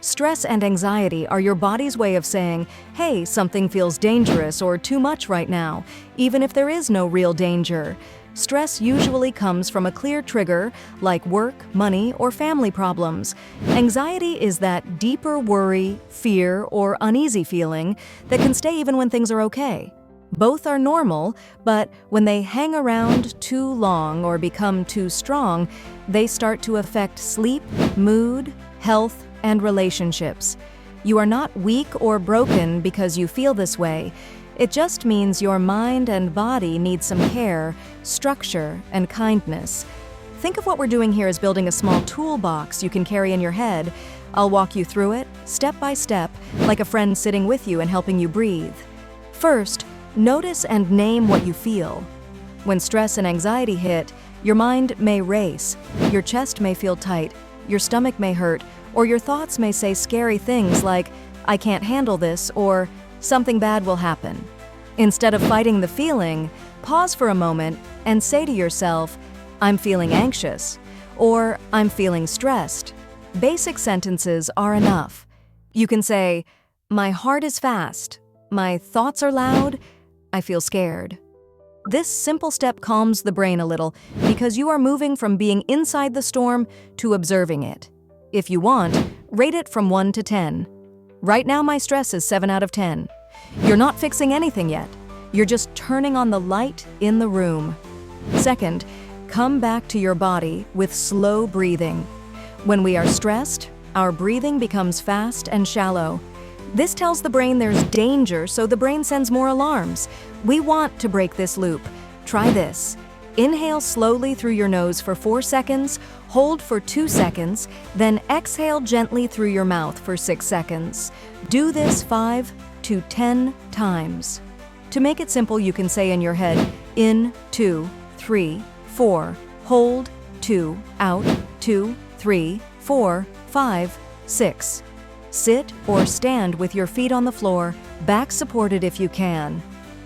Stress and anxiety are your body's way of saying, hey, something feels dangerous or too much right now, even if there is no real danger. Stress usually comes from a clear trigger, like work, money, or family problems. Anxiety is that deeper worry, fear, or uneasy feeling that can stay even when things are okay. Both are normal, but when they hang around too long or become too strong, they start to affect sleep, mood, health, and relationships. You are not weak or broken because you feel this way. It just means your mind and body need some care, structure, and kindness. Think of what we're doing here as building a small toolbox you can carry in your head. I'll walk you through it, step by step, like a friend sitting with you and helping you breathe. First, notice and name what you feel. When stress and anxiety hit, your mind may race, your chest may feel tight, your stomach may hurt, or your thoughts may say scary things like, I can't handle this, or something bad will happen. Instead of fighting the feeling, pause for a moment and say to yourself, I'm feeling anxious, or I'm feeling stressed. Basic sentences are enough. You can say, my heart is fast, my thoughts are loud, I feel scared. This simple step calms the brain a little because you are moving from being inside the storm to observing it. If you want, rate it from 1 to 10. Right now my stress is 7 out of 10. You're not fixing anything yet. You're just turning on the light in the room. Second, come back to your body with slow breathing. When we are stressed, our breathing becomes fast and shallow. This tells the brain there's danger, so the brain sends more alarms. We want to break this loop. Try this. Inhale slowly through your nose for 4 seconds, hold for 2 seconds, then exhale gently through your mouth for 6 seconds. Do this 5 to 10 times. To make it simple, you can say in your head, in, 2, 3, 4, hold, 2, out, 2, 3, 4, 5, 6. Sit or stand with your feet on the floor, back supported if you can.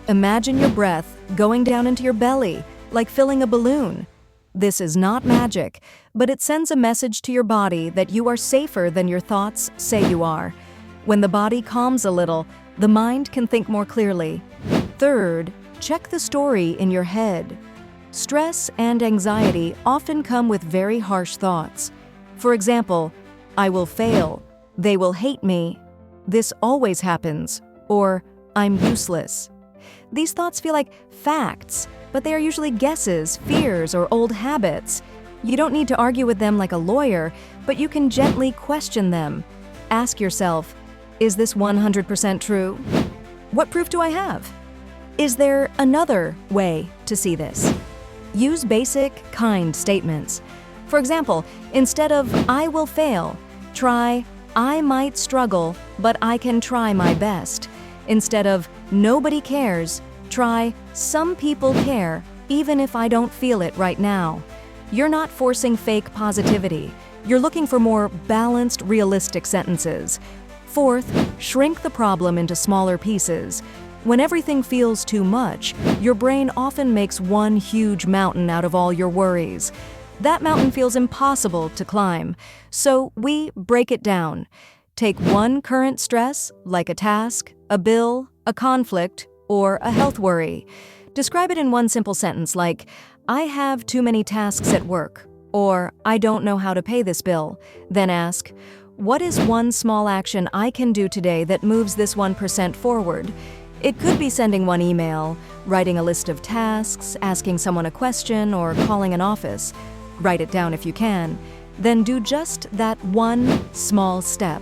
Imagine your breath going down into your belly, like filling a balloon. This is not magic, but it sends a message to your body that you are safer than your thoughts say you are. When the body calms a little, the mind can think more clearly. Third, check the story in your head. Stress and anxiety often come with very harsh thoughts. For example, I will fail, they will hate me, this always happens, or I'm useless. These thoughts feel like facts, but they are usually guesses, fears, or old habits. You don't need to argue with them like a lawyer, but you can gently question them. Ask yourself, is this 100% true? What proof do I have? Is there another way to see this? Use basic, kind statements. For example, instead of I will fail, try I might struggle, but I can try my best. Instead of nobody cares, try some people care, even if I don't feel it right now. You're not forcing fake positivity. You're looking for more balanced, realistic sentences. Fourth, shrink the problem into smaller pieces. When everything feels too much, your brain often makes one huge mountain out of all your worries. That mountain feels impossible to climb, so we break it down. Take one current stress, like a task, a bill, a conflict, or a health worry. Describe it in one simple sentence like, I have too many tasks at work, or I don't know how to pay this bill. Then ask, what is one small action I can do today that moves this 1% forward? It could be sending one email, writing a list of tasks, asking someone a question, or calling an office. Write it down if you can. Then do just that one small step.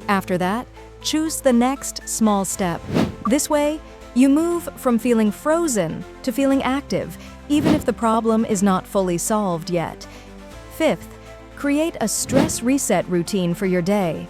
After that, choose the next small step. This way, you move from feeling frozen to feeling active, even if the problem is not fully solved yet. Fifth, create a stress reset routine for your day.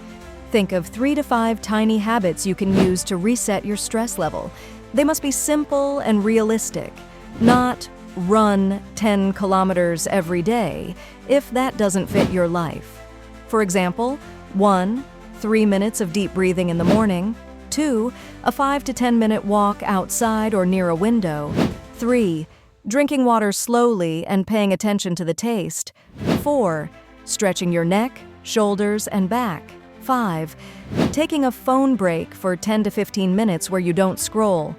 Think of 3 to 5 tiny habits you can use to reset your stress level. They must be simple and realistic, not run 10 kilometers every day if that doesn't fit your life. For example, 1, 3 minutes of deep breathing in the morning. 2, a 5 to 10 minute walk outside or near a window. 3, drinking water slowly and paying attention to the taste. 4, stretching your neck, shoulders, and back. 5. Taking a phone break for 10 to 15 minutes where you don't scroll.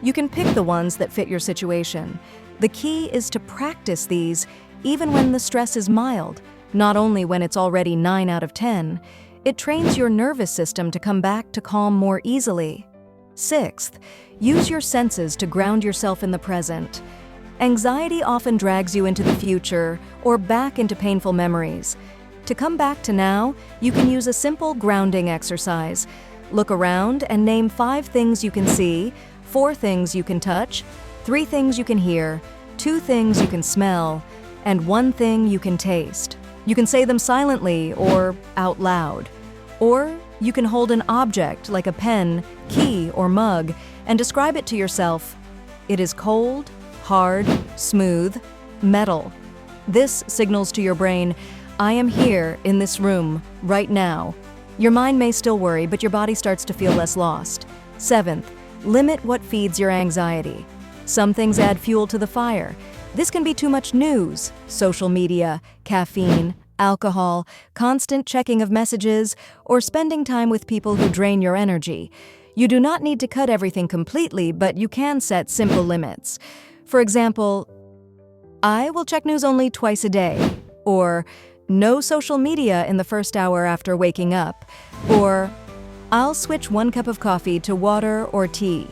You can pick the ones that fit your situation. The key is to practice these even when the stress is mild, not only when it's already 9 out of 10. It trains your nervous system to come back to calm more easily. 6th, use your senses to ground yourself in the present. Anxiety often drags you into the future or back into painful memories. To come back to now, you can use a simple grounding exercise. Look around and name 5 things you can see, 4 things you can touch, 3 things you can hear, 2 things you can smell, and 1 thing you can taste. You can say them silently or out loud. Or you can hold an object like a pen, key, or mug and describe it to yourself. It is cold, hard, smooth, metal. This signals to your brain, I am here in this room right now. Your mind may still worry, but your body starts to feel less lost. 7th, limit what feeds your anxiety. Some things add fuel to the fire. This can be too much news, social media, caffeine, alcohol, constant checking of messages, or spending time with people who drain your energy. You do not need to cut everything completely, but you can set simple limits. For example, I will check news only twice a day, or no social media in the first hour after waking up, or I'll switch 1 cup of coffee to water or tea.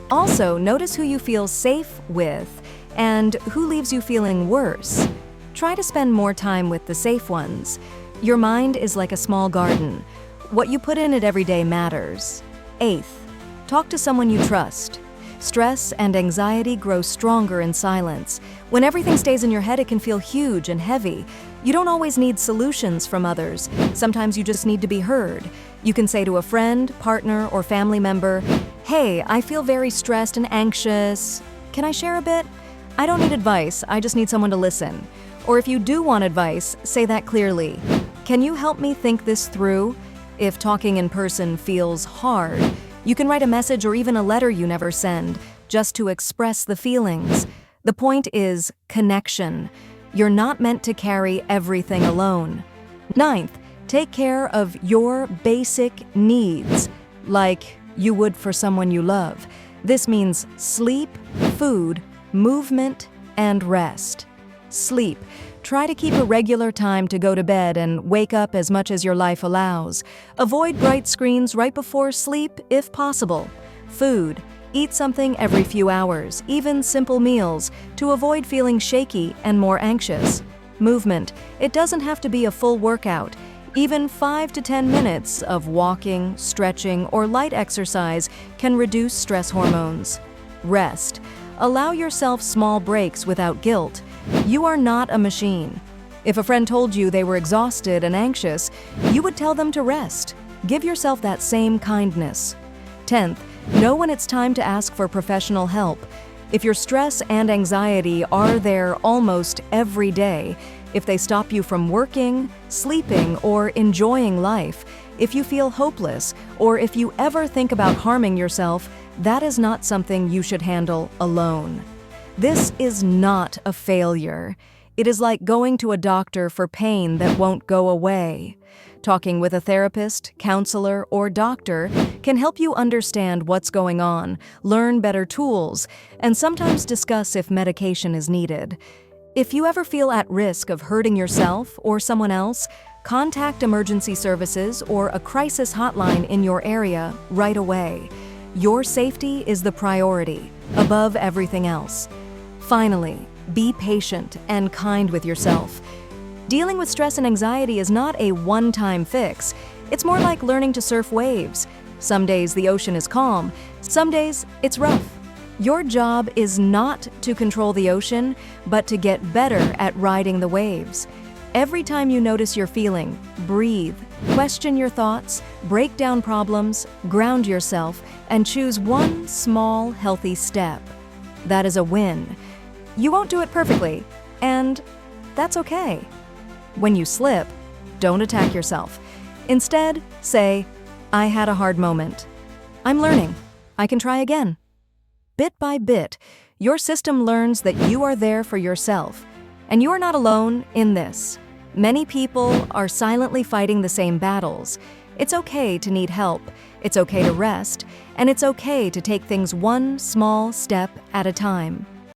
Also, notice who you feel safe with and who leaves you feeling worse. Try to spend more time with the safe ones. Your mind is like a small garden. What you put in it every day matters. 8th, talk to someone you trust. Stress and anxiety grow stronger in silence. When everything stays in your head, it can feel huge and heavy. You don't always need solutions from others. Sometimes you just need to be heard. You can say to a friend, partner, or family member, "Hey, I feel very stressed and anxious. Can I share a bit? I don't need advice, I just need someone to listen." Or if you do want advice, say that clearly. "Can you help me think this through?" If talking in person feels hard, you can write a message or even a letter you never send, just to express the feelings. The point is connection. You're not meant to carry everything alone. 9th, take care of your basic needs, like you would for someone you love. This means sleep, food, movement, and rest. Sleep. Try to keep a regular time to go to bed and wake up as much as your life allows. Avoid bright screens right before sleep if possible. Food. Eat something every few hours, even simple meals, to avoid feeling shaky and more anxious. Movement. It doesn't have to be a full workout. Even 5 to 10 minutes of walking, stretching, or light exercise can reduce stress hormones. Rest. Allow yourself small breaks without guilt. You are not a machine. If a friend told you they were exhausted and anxious, you would tell them to rest. Give yourself that same kindness. 10th, know when it's time to ask for professional help. If your stress and anxiety are there almost every day, if they stop you from working, sleeping, or enjoying life, if you feel hopeless, or if you ever think about harming yourself, that is not something you should handle alone. This is not a failure. It is like going to a doctor for pain that won't go away. Talking with a therapist, counselor, or doctor can help you understand what's going on, learn better tools, and sometimes discuss if medication is needed. If you ever feel at risk of hurting yourself or someone else, contact emergency services or a crisis hotline in your area right away. Your safety is the priority, above everything else. Finally, be patient and kind with yourself. Dealing with stress and anxiety is not a one-time fix. It's more like learning to surf waves. Some days the ocean is calm, some days it's rough. Your job is not to control the ocean, but to get better at riding the waves. Every time you notice your feeling, breathe, question your thoughts, break down problems, ground yourself, and choose one small, healthy step. That is a win. You won't do it perfectly, and that's okay. When you slip, don't attack yourself. Instead, say, I had a hard moment. I'm learning. I can try again. Bit by bit, your system learns that you are there for yourself, and you are not alone in this. Many people are silently fighting the same battles. It's okay to need help, it's okay to rest, and it's okay to take things one small step at a time.